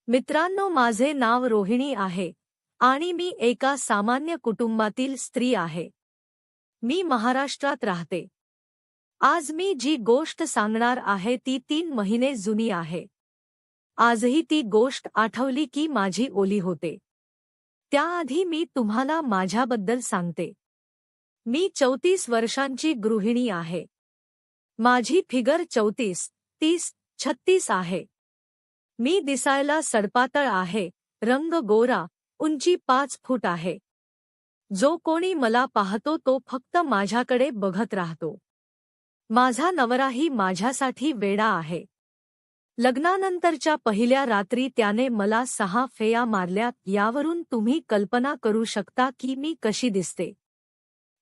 मित्रांनो, माझे नाव रोहिणी आहे आणि मी एका सामान्य कुटुंबातील स्त्री आहे. मी महाराष्ट्रात राहते. आज मी जी गोष्ट सांगणार आहे ती 3 महिने जुनी आहे. आजही ती गोष्ट आठवली की माझी ओली होते. त्याआधी मी तुम्हाला माझ्याबद्दल सांगते. मी 34 वर्षांची गृहिणी आहे. माझी फिगर 34, 30, 36 आहे. मी दिसायला सडपातळ आहे, रंग गोरा, उंची 5 फूट आहे. जो कोणी मला पाहतो तो फक्त माझ्याकडे बघत राहतो. माझा नवराही माझ्यासाठी वेडा आहे. लग्नानंतरच्या पहिल्या रात्री त्याने मला 6 फेया मारल्या. यावरून तुम्ही कल्पना करू शकता की मी कशी दिसते.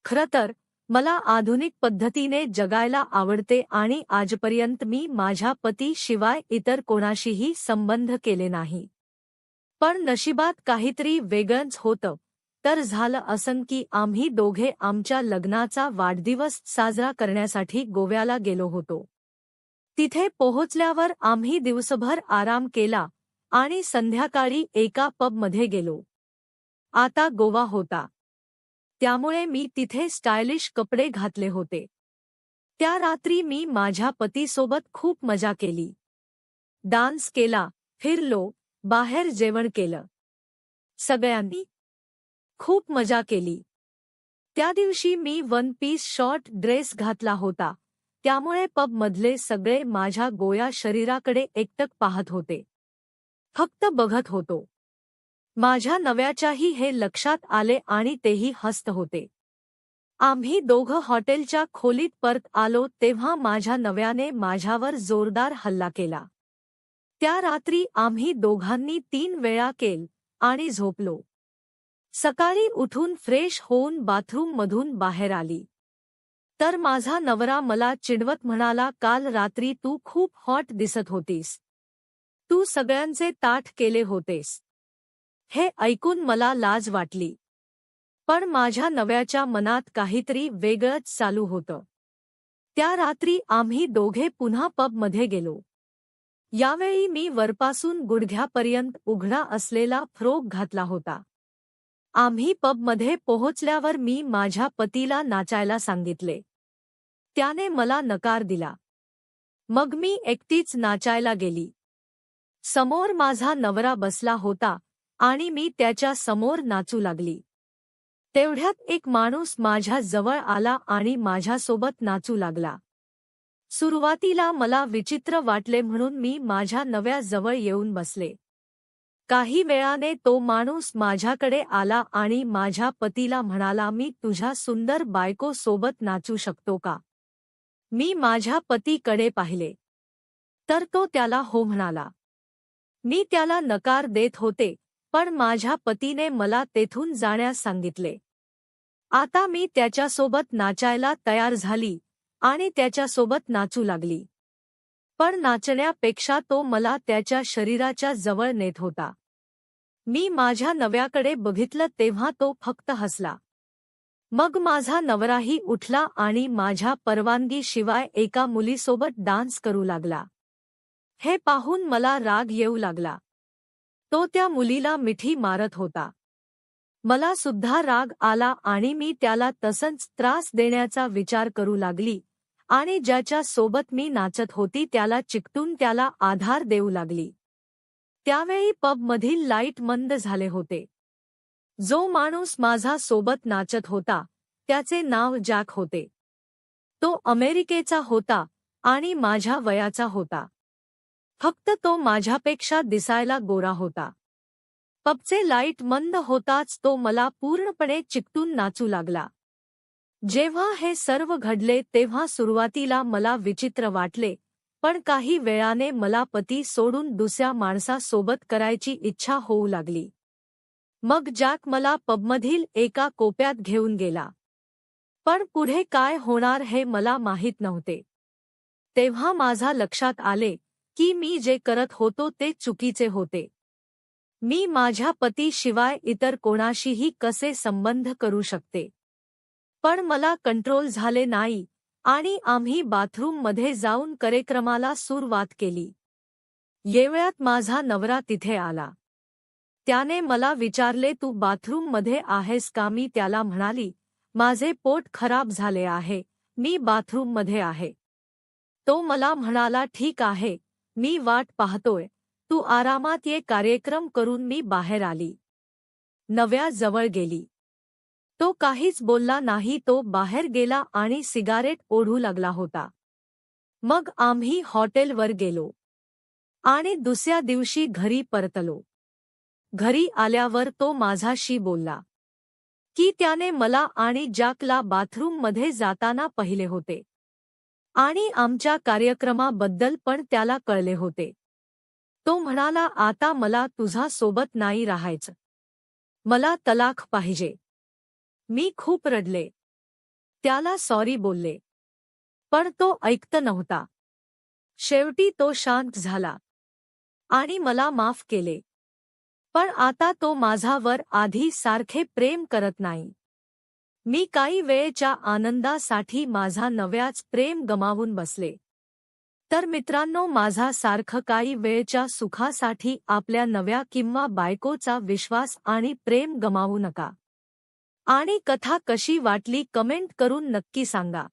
खरं तर मला आधुनिक पद्धतीने जगायला आवडते आणि आजपर्यंत मी माझ्या पतीशिवाय इतर कोणाशीही संबंध केले नाही. पण नशिबात काहीतरी वेगळंच होतं. तर झालं असं की आम्ही दोघे आमच्या लग्नाचा वाढदिवस साजरा करण्यासाठी गोव्याला गेलो होतो. तिथे पोहोचल्यावर आम्ही दिवसभर आराम केला आणि संध्याकाळी एका पबमध्ये गेलो. आता गोवा होता, त्यामुळे मी तिथे स्टायलिश कपडे घातले होते. त्या रात्री मी माझ्या पतीसोबत खूप मजा केली. डान्स केला, फिरलो, बाहेर जेवण केलं. सगळ्यांनी खूप मजा केली. त्या दिवशी मी वन पीस शॉर्ट ड्रेस घातला होता, त्यामुळे पबमधले सगळे माझ्या गोया शरीराकडे एकटक पाहत होते. फक्त बघत होतो. माझ्या नव्याच्याही हे लक्षात आले आणि तेही हसत होते. आम्ही दोघं हॉटेलच्या खोलीत परत आलो तेव्हा माझ्या नव्याने माझ्यावर जोरदार हल्ला केला. त्या रात्री आम्ही दोघांनी 3 वेळा केल आणि झोपलो. सकाळी उठून फ्रेश होऊन बाथरूममधून बाहेर आली तर माझा नवरा मला चिडवत म्हणाला, काल रात्री तू खूप हॉट दिसत होतीस. तू सगळ्यांचे ताठ केले होतेस. हे ऐकून मला लाज वाटली. पण माझ्या नव्याच्या मनात काहीतरी वेगळंच चालू होतं. त्या रात्री आम्ही दोघे पुन्हा पबमध्ये गेलो. यावेळी मी वरपासून गुडघ्यापर्यंत उघडा असलेला फ्रॉक घातला होता. आम्ही पबमध्ये पोहोचल्यावर मी माझ्या पतीला नाचायला सांगितले. त्याने मला नकार दिला. मग मी एकटीच नाचायला गेली. समोर माझा नवरा बसला होता आणि मी त्याच्या समोर नाचू लागली. तेवढ्यात एक माणूस माझ्या जवळ आला आणि माझ्यासोबत नाचू लागला. सुरुवातीला मला विचित्र वाटले म्हणून मी माझ्या नव्या जवळ येऊन बसले. काही वेळाने तो माणूस माझ्याकडे आला आणि माझ्या पतीला म्हणाला, मी तुझ्या सुंदर बायको सोबत नाचू शकतो का? मी माझ्या पतीकडे पाहिले तर तो त्याला हो म्हणाला. मी त्याला नकार देत होते, पण माझ्या पतीने मला तेथून जाण्यास सांगितले. आता मी त्याच्यासोबत नाचायला तयार झाली आणि त्याच्यासोबत नाचू लागली. पण नाचण्यापेक्षा तो मला त्याच्या शरीराच्या जवळ नेत होता. मी माझ्या नव्याकडे बघितलं तेव्हा तो फक्त हसला. मग माझा नवराही उठला आणि माझ्या परवानगीशिवाय एका मुलीसोबत डान्स करू लागला. हे पाहून मला राग येऊ लागला. तो त्या मुलीला मिठी मारत होता. मला सुद्धा राग आला आणि मी त्याला तसंच त्रास देण्याचा विचार करू लागली आणि ज्याच्या सोबत मी नाचत होती त्याला चिकटून त्याला आधार देऊ लागली. त्यावेळी पबमधील लाईट मंद झाले होते. जो माणूस माझा सोबत नाचत होता त्याचे नाव जॅक होते. तो अमेरिकेचा होता आणि माझ्या वयाचा होता. फक्त तो माझ्यापेक्षा दिसायला गोरा होता. पबचे लाईट मंद होताच तो मला पूर्णपणे चिकटून नाचू लागला. जेव्हा हे सर्व घडले तेव्हा सुरुवातीला मला विचित्र वाटले, पण काही वेळाने मला पती सोडून दुसऱ्या माणसासोबत करायची इच्छा होऊ लागली. मग जॅक मला पबमधील एका कोपऱ्यात घेऊन गेला. पण पुढे काय होणार हे मला माहीत नव्हते. तेव्हा माझ्या लक्षात आले की मी जे करत होतो ते चुकीचे होते. मी माझ्या पतीशिवाय इतर कोणाशीही कसे संबंध करू शकते. पण मला कंट्रोल झाले नाही आणि आम्ही बाथरूममध्ये जाऊन कार्यक्रमाला सुरुवात केली. येवळ्यात माझा नवरा तिथे आला. त्याने मला विचारले, तू बाथरूममध्ये आहेस का? मी त्याला म्हणाली, माझे पोट खराब झाले आहे, मी बाथरूममध्ये आहे. तो मला म्हणाला, ठीक आहे, मी वाट पाहतोय, तू आरामात ये. कार्यक्रम करून मी बाहेर आली. नव्या जवळ गेली. तो काहीच बोलला नाही. तो बाहेर गेला आणि सिगारेट ओढू लागला होता. मग आम्ही हॉटेलवर गेलो आणि दुसऱ्या दिवशी घरी परतलो. घरी आल्यावर तो माझ्याशी बोलला की त्याने मला आणि जॅकला बाथरूममध्ये जाताना पाहिले होते आणि आमच्या कार्यक्रमाबद्दल पण त्याला कळले होते. तो म्हणाला, आता मला तुझा सोबत नाही राहायचं, मला तलाक पाहिजे. मी खूप रडले. त्याला सॉरी बोलले, पण तो ऐकत नव्हता. शेवटी तो शांत झाला आणि मला माफ केले. पण आता तो माझ्यावर आधी सारखे प्रेम करत नाही. मी काही वेळेच्या आनंदासाठी माझा नव्याच प्रेम गमावून बसले. तर मित्रांनो, माझा सारखं काही वेळेच्या सुखासाठी आपल्या नव्या किंवा बायकोचा विश्वास आणि प्रेम गमावू नका. आणि कथा कशी वाटली कमेंट करून नक्की सांगा.